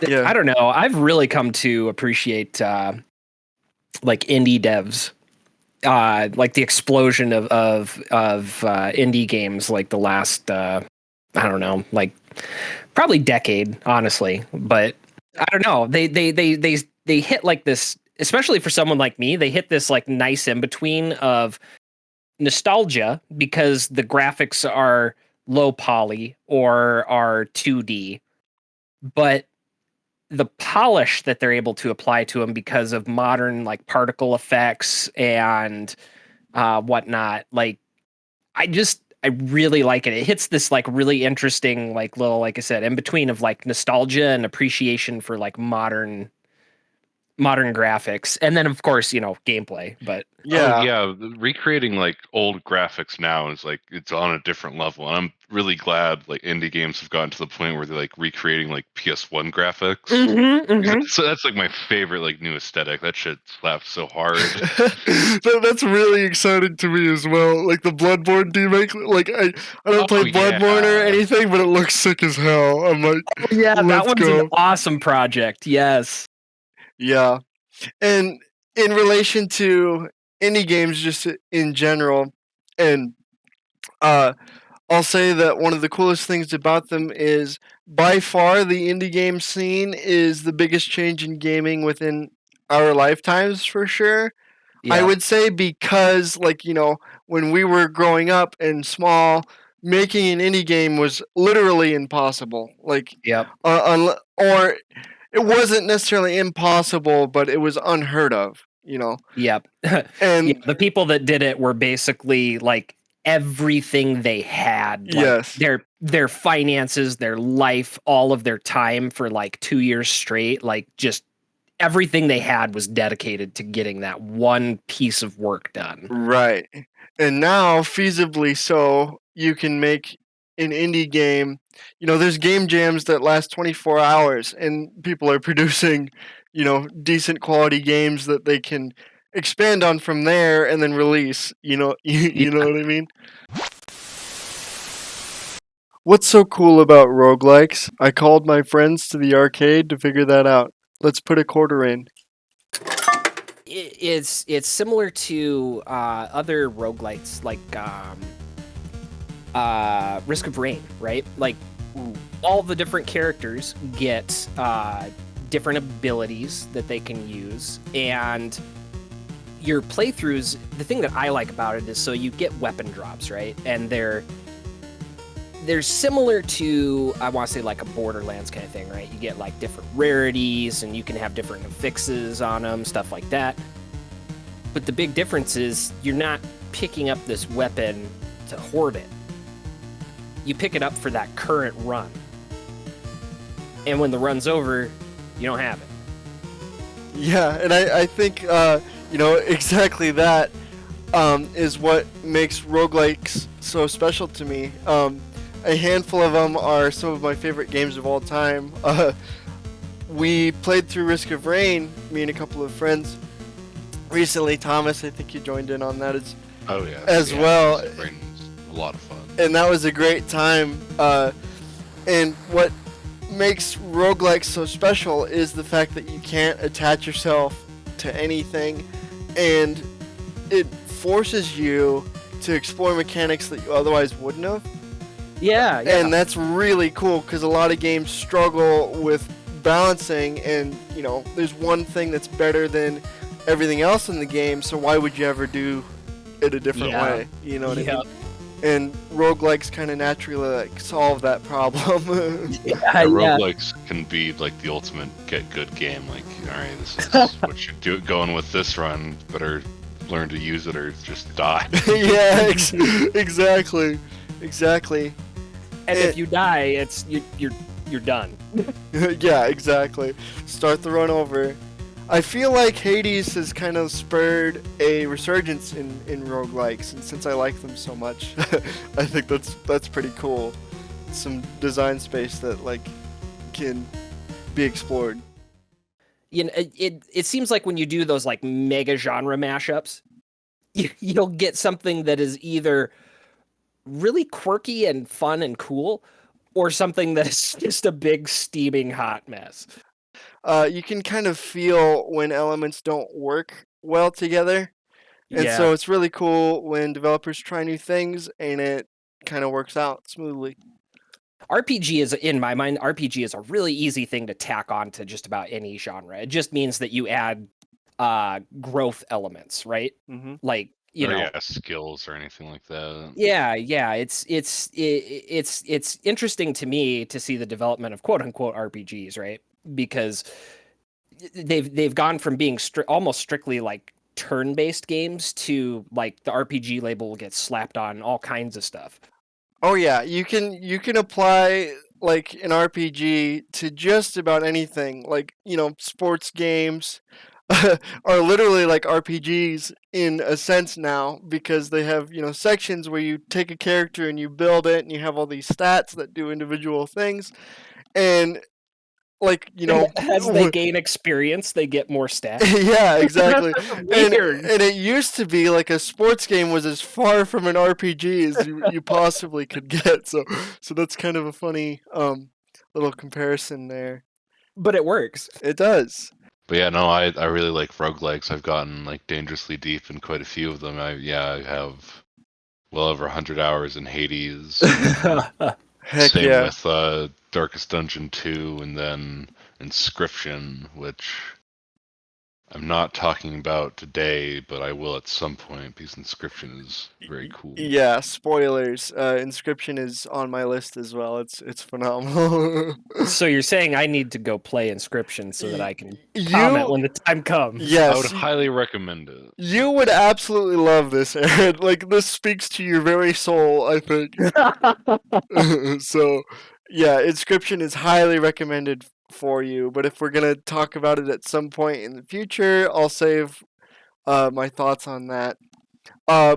Yeah. I don't know. I've really come to appreciate like indie devs, like the explosion of indie games, like the last I don't know, like probably decade, honestly. But I don't know. They hit like this, especially for someone like me. They hit this like nice in between of nostalgia because the graphics are low poly or are 2D, but the polish that they're able to apply to them because of modern like particle effects and whatnot. Like I really like it. It hits this like really interesting like little, like I said, in between of like nostalgia and appreciation for like modern graphics, and then of course gameplay. But Oh Yeah. yeah, recreating like old graphics now is like it's on a different level, and I'm really glad like indie games have gotten to the point where they're like recreating like PS1 graphics. So that's like my favorite like new aesthetic. That shit slaps so hard. That's really exciting to me as well. Like the Bloodborne remake. Like I don't play Oh Bloodborne or yeah. anything, but it looks sick as hell. I'm like, yeah, that let's one's an go. awesome project. Yes. Yeah. And in relation to indie games, just in general, and uh, I'll say that one of the coolest things about them is by far the indie game scene is the biggest change in gaming within our lifetimes for sure. I Yeah. would say because, like, when we were growing up and small, making an indie game was literally impossible. Like, Yep. or it wasn't necessarily impossible, but it was unheard of. Yep. Yeah, And the people that did it were basically like everything they had, like yes, their finances, their life, all of their time for like 2 years straight, like just everything they had was dedicated to getting that one piece of work done. right. And now, feasibly so, you can make an indie game. There's game jams that last 24 hours, and people are producing, decent quality games that they can expand on from there and then release. You know what I mean? What's so cool about roguelikes? I called my friends to the arcade to figure that out. Let's put a quarter in. It's similar to other roguelites like Risk of Rain, right? Like all the different characters get different abilities that they can use, and your playthroughs, the thing that I like about it is so you get weapon drops, right? And they're similar to, I want to say, like a Borderlands kind of thing, right? You get like different rarities and you can have different affixes on them, stuff like that. But the big difference is you're not picking up this weapon to hoard it. You pick it up for that current run. And when the run's over, you don't have it. Yeah, and I think, exactly that is what makes roguelikes so special to me. A handful of them are some of my favorite games of all time. We played through Risk of Rain, me and a couple of friends. Recently, Thomas, I think you joined in on that Oh yeah. as well. It's a lot of fun. And that was a great time. And what makes roguelikes so special is the fact that you can't attach yourself to anything, and it forces you to explore mechanics that you otherwise wouldn't have. Yeah. And that's really cool because a lot of games struggle with balancing, and there's one thing that's better than everything else in the game, so why would you ever do it a different way? You know what I mean? And roguelikes kind of naturally like solve that problem. Yeah, roguelikes can be like the ultimate get good game. Like, all right, this is what you're going with this run. Better learn to use it or just die. Yeah, exactly. And if you die, it's you're done. Yeah, exactly. Start the run over. I feel like Hades has kind of spurred a resurgence in roguelikes, and since I like them so much, I think that's pretty cool. Some design space that like can be explored. It seems like when you do those like mega genre mashups, you'll get something that is either really quirky and fun and cool, or something that's just a big steaming hot mess. you can kind of feel when elements don't work well together. And Yeah. so it's really cool when developers try new things and it kind of works out smoothly. RPG is, in my mind, RPG is a really easy thing to tack on to just about any genre. It just means that you add growth elements, right? Mm-hmm. Like, you or know, yeah, skills or anything like that. yeah, it's interesting to me to see the development of quote unquote RPGs, right? Because they've gone from being almost strictly like turn-based games to like the RPG label will get slapped on all kinds of stuff. Oh yeah, you can apply like an RPG to just about anything. Like, sports games are literally like RPGs in a sense now because they have, sections where you take a character and you build it and you have all these stats that do individual things. And like, As they gain experience, they get more stats. yeah, exactly. And Weird. and it used to be like a sports game was as far from an RPG as you possibly could get. So that's kind of a funny little comparison there. But it works. It does. But yeah, no, I really like roguelikes. I've gotten like dangerously deep in quite a few of them. I have well over 100 hours in Hades. Heck Same yeah. with Darkest Dungeon 2 and then Inscription, which I'm not talking about today, but I will at some point because Inscription is very cool. Yeah, spoilers. Inscription is on my list as well. It's phenomenal. So you're saying I need to go play Inscription so that I can You- comment when the time comes? I would yes, highly recommend it. you would absolutely love this, Aaron. Like this speaks to your very soul, I think. So, yeah, Inscription is highly recommended for you. But if we're gonna talk about it at some point in the future, I'll save my thoughts on that.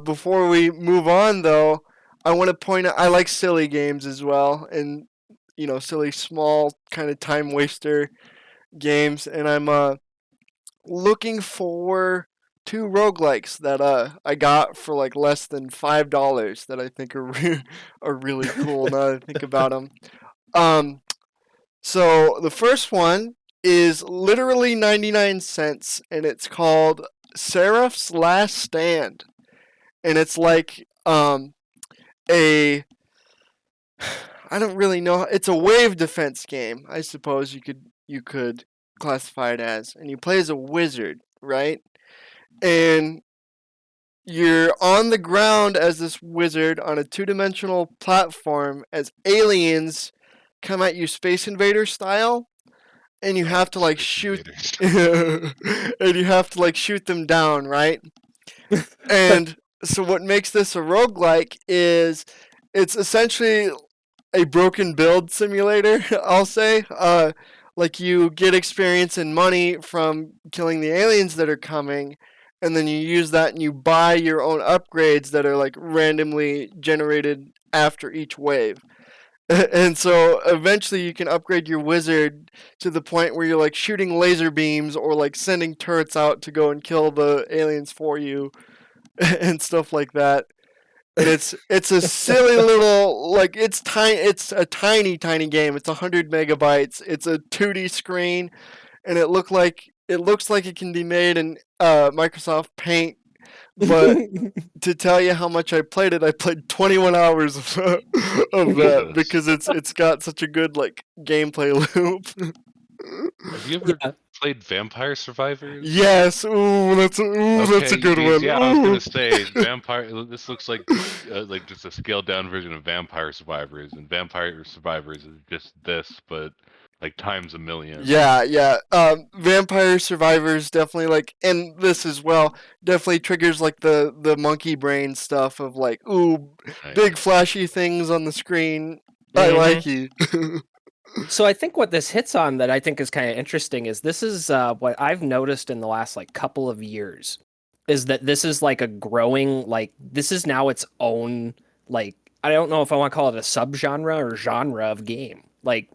Before we move on, though, I want to point out I like silly games as well, and silly small kind of time waster games, and I'm looking for two roguelikes that I got for like less than $5 that I think are really cool now that I think about them. So the first one is literally 99 cents, and it's called Seraph's Last Stand, and it's like a I don't really know. It's a wave defense game, I suppose you could classify it as, and you play as a wizard, right? And you're on the ground as this wizard on a two-dimensional platform as aliens come at you Space Invader style, and you have to like shoot and you have to like shoot them down, right? And so what makes this a roguelike is it's essentially a broken build simulator, I'll say. Like you get experience and money from killing the aliens that are coming, and then you use that and you buy your own upgrades that are like randomly generated after each wave. And so eventually you can upgrade your wizard to the point where you're like shooting laser beams or like sending turrets out to go and kill the aliens for you and stuff like that. And it's a silly little like it's tiny. It's a tiny game. It's 100 megabytes. It's a 2D screen, and it looks like it can be made in Microsoft Paint. But to tell you how much I played it, I played 21 hours of that because it's got such a good like gameplay loop. Have you ever Yeah. played Vampire Survivors? Yes, that's a good one. Yeah, I was Ooh. gonna say Vampire. This looks like just a scaled down version of Vampire Survivors, and Vampire Survivors is just this, but like times a million. Yeah. Vampire Survivors definitely like, and this as well definitely triggers like the monkey brain stuff of like, ooh, Right. big flashy things on the screen. I like you. So I think what this hits on that I think is kind of interesting is this is what I've noticed in the last like couple of years is that this is like a growing like this is now its own like I don't know if I want to call it a subgenre or genre of game like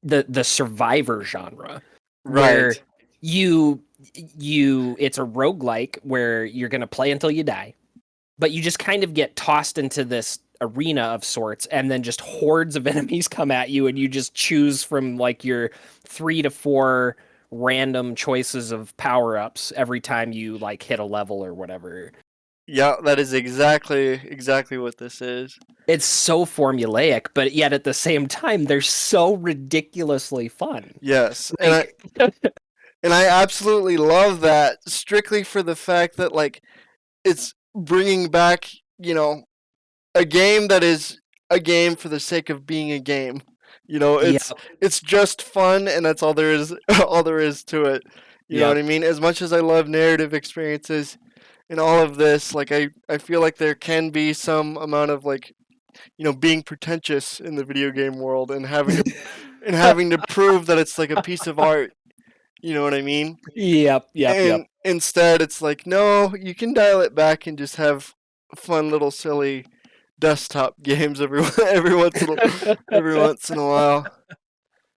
the survivor genre where Right. you it's a roguelike where you're going to play until you die but you just kind of get tossed into this arena of sorts, and then just hordes of enemies come at you, and you just choose from like your 3 to 4 random choices of power-ups every time you like hit a level or whatever. Yeah, that is exactly what this is. It's so formulaic, but yet at the same time they're so ridiculously fun. Yes, Like, and I absolutely love that, strictly for the fact that like it's bringing back, a game that is a game for the sake of being a game. yeah, It's just fun, and that's all there is all there is to it. You know yeah. what I mean? As much as I love narrative experiences and all of this, like I feel like there can be some amount of like, being pretentious in the video game world and having to prove that it's like a piece of art. You know what I mean? Yep. And instead, it's like, no, you can dial it back and just have fun little silly desktop games every once in a while.